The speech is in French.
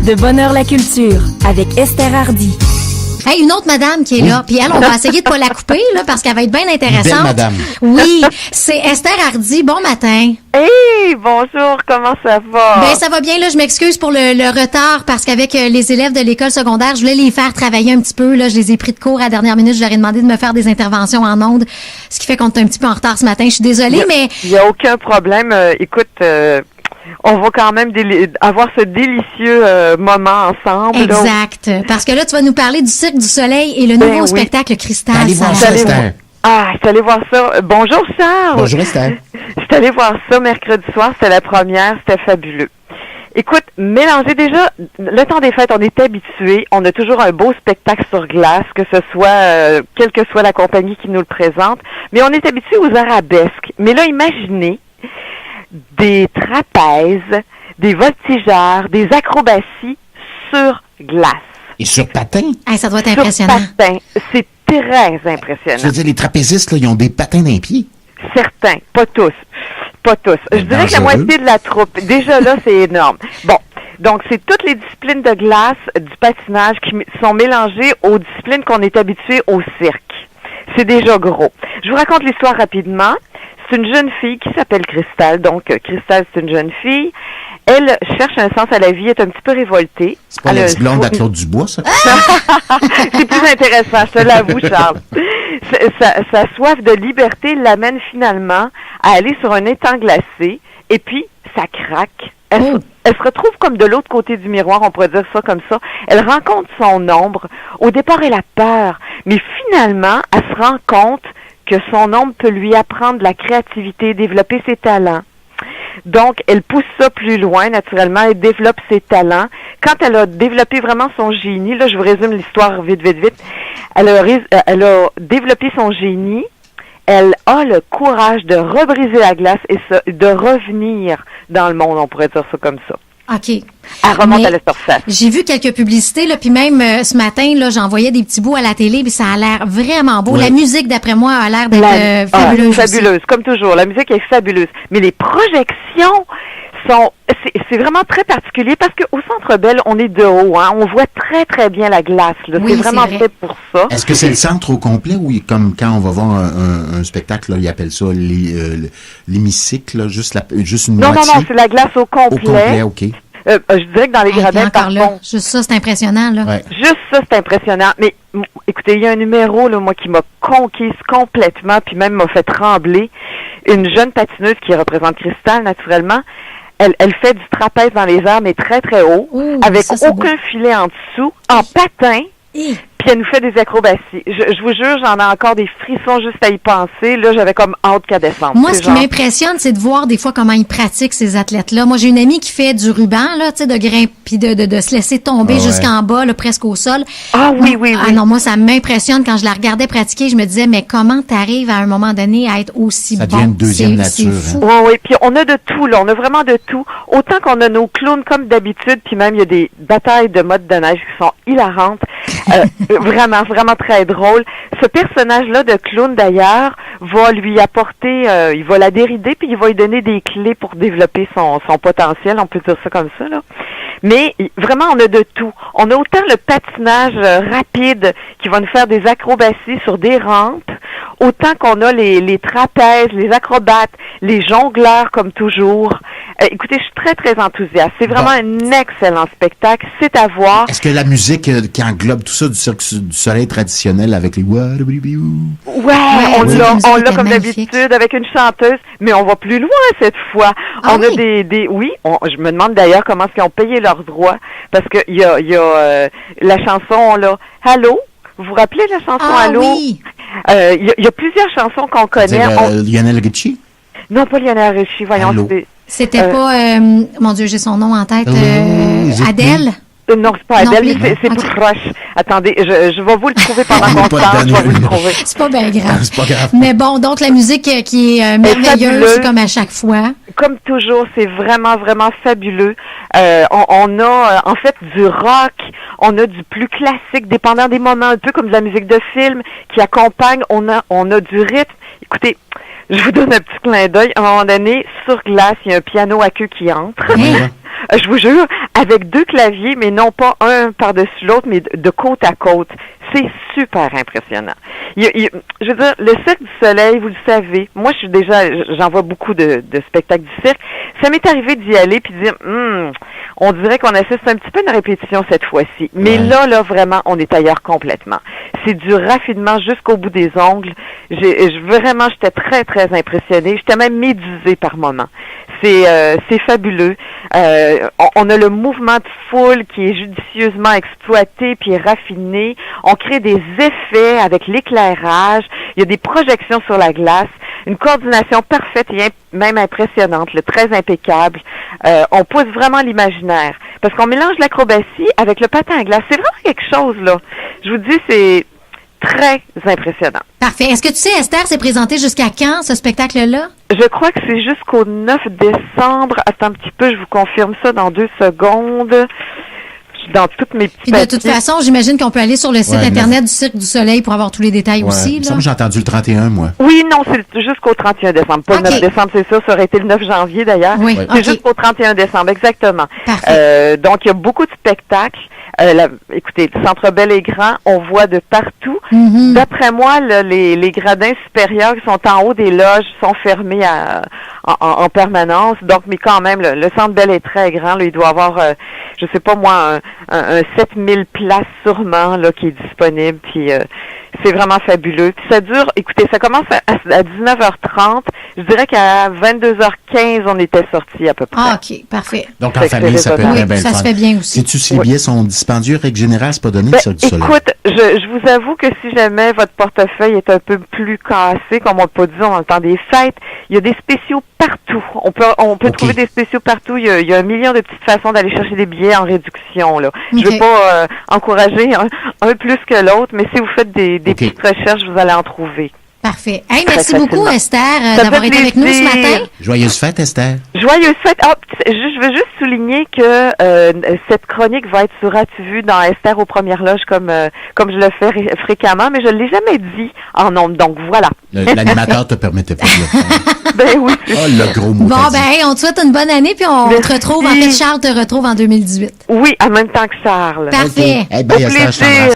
De Bonheur la culture, avec Esther Hardy. Hey, une autre madame qui est là, puis elle, on va essayer de pas la couper, là, parce qu'elle va être bien intéressante. Belle madame. Oui, c'est Esther Hardy. Bon matin. Hey, bonjour, comment ça va? Ben, ça va bien, là, je m'excuse pour le retard, parce qu'avec les élèves de l'école secondaire, je voulais les faire travailler un petit peu, là, je les ai pris de court à la dernière minute, je leur ai demandé de me faire des interventions en ondes, ce qui fait qu'on est un petit peu en retard ce matin, je suis désolée, mais... Il y a aucun problème, écoute... on va quand même avoir ce délicieux moment ensemble. Exact. Donc. Parce que là, tu vas nous parler du Cirque du Soleil et le nouveau spectacle Cristal. Allez voir ça, Esther. Je suis allée voir ça. Bonjour, Charles. Bonjour, Esther. Je suis allée voir ça mercredi soir. C'était la première. C'était fabuleux. Écoute, mélanger déjà, le temps des fêtes, on est habitué. On a toujours un beau spectacle sur glace, que ce soit, quelle que soit la compagnie qui nous le présente. Mais on est habitué aux arabesques. Mais là, imaginez des trapèzes, des voltigeurs, des acrobaties sur glace. Et sur patin? Hey, ça doit être impressionnant. Sur patin, c'est très impressionnant. Je veux dire, les trapézistes, là, ils ont des patins dans les pieds. Certains, pas tous. Pas tous. Je dirais que la moitié de la troupe. Déjà là, c'est énorme. Bon. Donc, c'est toutes les disciplines de glace du patinage qui sont mélangées aux disciplines qu'on est habitué au cirque. C'est déjà gros. Je vous raconte l'histoire rapidement. C'est une jeune fille qui s'appelle Cristal. Donc, Cristal, c'est une jeune fille. Elle cherche un sens à la vie, est un petit peu révoltée. C'est pas la petite blonde à Claude Dubois, ça? C'est plus intéressant, je te l'avoue, Charles. Sa soif de liberté l'amène finalement à aller sur un étang glacé, et puis ça craque. Elle se retrouve comme de l'autre côté du miroir, on pourrait dire ça comme ça. Elle rencontre son ombre. Au départ, elle a peur, mais finalement, elle se rend compte que son ombre peut lui apprendre la créativité, développer ses talents. Donc, elle pousse ça plus loin, naturellement, elle développe ses talents. Quand elle a développé vraiment son génie, là, je vous résume l'histoire vite. Elle a développé son génie. Elle a le courage de rebriser la glace et de revenir dans le monde, on pourrait dire ça comme ça. OK. Elle remonte à la surface. J'ai vu quelques publicités, là, puis même ce matin, là, j'envoyais des petits bouts à la télé, puis ça a l'air vraiment beau. Ouais. La musique, d'après moi, a l'air d'être fabuleuse. Fabuleuse, comme toujours. La musique est fabuleuse. Mais les projections c'est vraiment très particulier parce qu'au Centre Bell, on est de haut, hein. On voit très, très bien la glace, là. Oui, c'est vraiment fait pour ça. Est-ce que c'est le centre au complet ou comme quand on va voir un spectacle, là, ils appellent ça l'hémicycle, là, juste une moitié? Non, c'est la glace au complet. Au complet, OK. Je dirais que dans les gradins, par contre. Juste ça, c'est impressionnant, là. Ouais. Juste ça, c'est impressionnant. Mais, écoutez, il y a un numéro, là, moi, qui m'a conquise complètement, puis même m'a fait trembler. Une jeune patineuse qui représente Cristal, naturellement. Elle fait du trapèze dans les airs, mais très, très haut, avec aucun filet en dessous, en patin, puis elle nous fait des acrobaties. Je vous jure, j'en ai encore des frissons juste à y penser. Là, j'avais comme hâte qu'elle descende. Moi, ce qui m'impressionne, c'est de voir des fois comment ils pratiquent, ces athlètes-là. Moi, j'ai une amie qui fait du ruban, là, tu sais, de grimper, puis de se laisser tomber jusqu'en bas, là, presque au sol. Ah oui. Ah non, moi, ça m'impressionne. Quand je la regardais pratiquer, je me disais, mais comment t'arrives à un moment donné à être aussi bon? Ça devient une deuxième nature. C'est fou. Oui, puis on a de tout, là. On a vraiment de tout. Autant qu'on a nos clowns comme d'habitude, puis même, il y a des batailles de mode de neige qui sont hilarantes. Vraiment, vraiment très drôle. Ce personnage-là de clown, d'ailleurs, va lui apporter, il va la dérider, puis il va lui donner des clés pour développer son potentiel, on peut dire ça comme ça, là. Mais vraiment, on a de tout. On a autant le patinage rapide qui va nous faire des acrobaties sur des rampes, autant qu'on a les trapèzes, les acrobates, les jongleurs comme toujours. Écoutez, je suis très, très enthousiaste. C'est vraiment un excellent spectacle. C'est à voir. Est-ce que la musique qui englobe tout ça du Cirque du Soleil traditionnel avec les... Ouais, on l'a comme d'habitude avec une chanteuse, mais on va plus loin cette fois. On a je me demande d'ailleurs comment est-ce qu'ils ont payé leurs droits, parce que il y a la chanson, là, Allô? Vous vous rappelez la chanson Allô? Oui. Il y a plusieurs chansons qu'on connaît. Lionel Richie? Non, pas Lionel Richie, voyons. Allô? C'était pas, mon Dieu, j'ai son nom en tête, Adèle? Non, c'est pas Adèle, c'est tout proche. Attendez, je vais vous le trouver pendant qu'on parle, je vais vous le trouver. C'est pas bien grave. C'est pas grave. Mais bon, donc la musique qui est merveilleuse, comme à chaque fois. Comme toujours, c'est vraiment, vraiment fabuleux. On a, en fait, du rock, on a du plus classique, dépendant des moments, un peu comme de la musique de film qui accompagne, on a du rythme. Écoutez, je vous donne un petit clin d'œil. À un moment donné, sur glace, il y a un piano à queue qui entre. Je vous jure, avec 2 claviers, mais non pas un par-dessus l'autre, mais de côte à côte. C'est super impressionnant. Je veux dire, le Cirque du Soleil, vous le savez, moi j'en vois beaucoup de spectacles du cirque. Ça m'est arrivé d'y aller puis de dire, on dirait qu'on assiste un petit peu à une répétition cette fois-ci. Mais là, vraiment, on est ailleurs complètement. C'est du raffinement jusqu'au bout des ongles. Vraiment, j'étais très, très impressionnée. J'étais même médusée par moments. C'est fabuleux. On a le mouvement de foule qui est judicieusement exploité puis raffiné. On crée des effets avec l'éclairage. Il y a des projections sur la glace. Une coordination parfaite et même impressionnante, très impeccable. On pousse vraiment l'imaginaire. Parce qu'on mélange l'acrobatie avec le patin à glace. C'est vraiment quelque chose, là. Je vous dis, c'est très impressionnant. Parfait. Est-ce que tu sais, Esther, c'est présenté jusqu'à quand, ce spectacle-là? Je crois que c'est jusqu'au 9 décembre. Attends un petit peu, je vous confirme ça dans 2 secondes. Dans toutes mes petites de toute façon, j'imagine qu'on peut aller sur le site Internet du Cirque du Soleil pour avoir tous les détails aussi. Il me semble que j'ai entendu le 31, moi. Oui, non, c'est jusqu'au 31 décembre. Pas le 9 décembre, c'est ça. Ça aurait été le 9 janvier, d'ailleurs. Oui, c'est jusqu'au 31 décembre, exactement. Donc, il y a beaucoup de spectacles. Écoutez, le Centre Bell est grand, on voit de partout. D'après moi, les gradins supérieurs qui sont en haut des loges sont fermés en permanence. Donc, mais quand même, le Centre Bell est très grand. Là, il doit avoir, je sais pas moi, un 7000 places sûrement là qui est disponible. Puis c'est vraiment fabuleux. Puis ça dure, écoutez, ça commence à 19h30. Je dirais qu'à 22h15, on était sortis à peu près. Ah, OK, parfait. Donc, en famille, ça peut être bien ça se fait bien aussi. Sais-tu si les billets sont dispendieux, règle générale, c'est pas donné, ça, du Soleil? Écoute, je vous avoue que si jamais votre portefeuille est un peu plus cassé, comme on peut dire dans le temps des fêtes, il y a des spéciaux partout. On peut trouver des spéciaux partout. Il y a un million de petites façons d'aller chercher des billets en réduction, là. Je veux pas encourager un plus que l'autre, mais si vous faites des petites recherches, vous allez en trouver. Parfait. Hey, merci beaucoup, Esther, d'avoir été avec nous ce matin. Joyeuse fête, Esther. Joyeuse fête. Je veux juste souligner que cette chronique va être sur As-tu vu dans Esther aux premières loges comme je le fais fréquemment, mais je ne l'ai jamais dit en nombre. Donc, voilà. L'animateur te permettait pas de le faire. Ben oui. Oh, le gros mot. Bon, on te souhaite une bonne année, puis on te retrouve. En fait, Charles te retrouve en 2018. Oui, en même temps que Charles. Parfait. Okay. Hey, bye, Au plaisir.